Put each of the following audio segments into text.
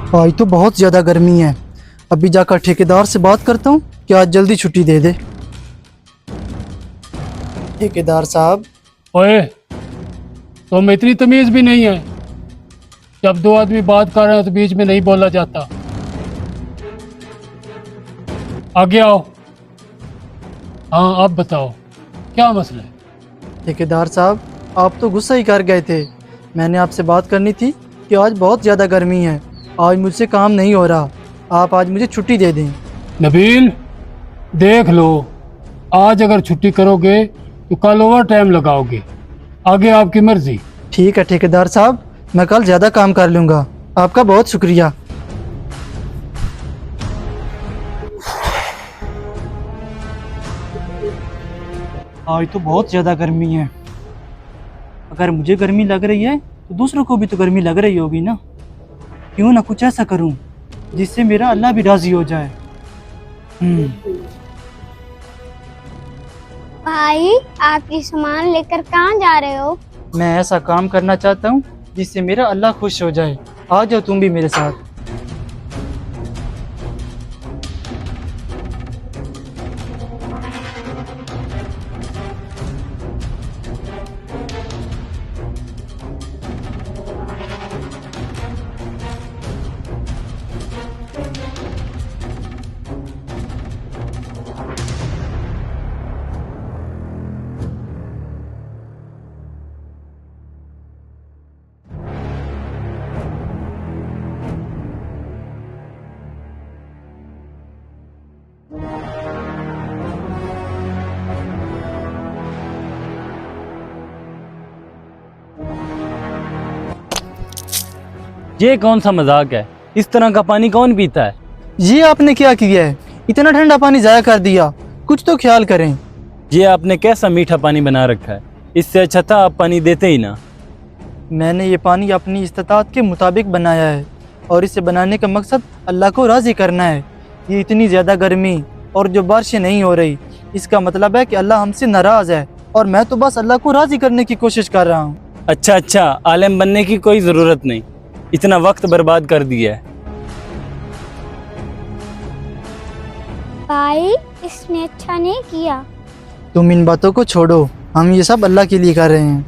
भाई तो बहुत ज़्यादा गर्मी है। अभी जाकर ठेकेदार से बात करता हूँ कि आज जल्दी छुट्टी दे दे। ठेकेदार साहब, ओए, तो में इतनी तमीज भी नहीं है। जब दो आदमी बात कर रहे हैं तो बीच में नहीं बोला जाता। आगे आओ। हाँ, अब बताओ क्या मसला है। ठेकेदार साहब, आप तो गुस्सा ही कर गए थे। मैंने आपसे बात करनी थी कि आज बहुत ज़्यादा गर्मी है, आज मुझसे काम नहीं हो रहा, आप आज मुझे छुट्टी दे दें। नबील, देख लो, आज अगर छुट्टी करोगे तो कल ओवर टाइम लगाओगे। आगे आपकी मर्जी। ठीक है ठेकेदार साहब, मैं कल ज़्यादा काम कर लूँगा। आपका बहुत शुक्रिया। आज तो बहुत ज़्यादा गर्मी है। अगर मुझे गर्मी लग रही है तो दूसरों को भी तो गर्मी लग रही होगी ना। क्यों ना कुछ ऐसा करूं जिससे मेरा अल्लाह भी राज़ी हो जाए। भाई, आप ये सामान लेकर कहाँ जा रहे हो? मैं ऐसा काम करना चाहता हूँ जिससे मेरा अल्लाह खुश हो जाए। आ जाओ तुम भी मेरे साथ। ये कौन सा मजाक है? इस तरह का पानी कौन पीता है? ये आपने क्या किया है? इतना ठंडा पानी ज़ाया कर दिया। कुछ तो ख्याल करें। ये आपने कैसा मीठा पानी बना रखा है? इससे अच्छा था आप पानी देते ही ना। मैंने ये पानी अपनी इस्तात के मुताबिक बनाया है और इसे बनाने का मकसद अल्लाह को राज़ी करना है। ये इतनी ज़्यादा गर्मी और जो बारिशें नहीं हो रही, इसका मतलब है कि अल्लाह हमसे नाराज़ है और मैं तो बस अल्लाह को राज़ी करने की कोशिश कर रहा हूँ। अच्छा, आलिम बनने की कोई ज़रूरत नहीं, इतना वक्त बर्बाद कर दिया है। भाई, इसने अच्छा नहीं किया। तुम इन बातों को छोड़ो, हम ये सब अल्लाह के लिए कर रहे हैं।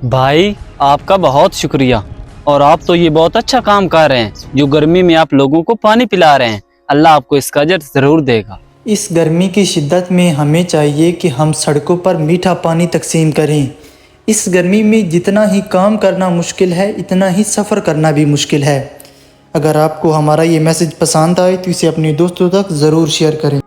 भाई, आपका बहुत शुक्रिया। और आप तो ये बहुत अच्छा काम कर रहे हैं, जो गर्मी में आप लोगों को पानी पिला रहे हैं। अल्लाह आपको इसका अजर ज़रूर देगा। इस गर्मी की शिद्दत में हमें चाहिए कि हम सड़कों पर मीठा पानी तकसीम करें। इस गर्मी में जितना ही काम करना मुश्किल है, इतना ही सफ़र करना भी मुश्किल है। अगर आपको हमारा ये मैसेज पसंद आए तो इसे अपने दोस्तों तक ज़रूर शेयर करें।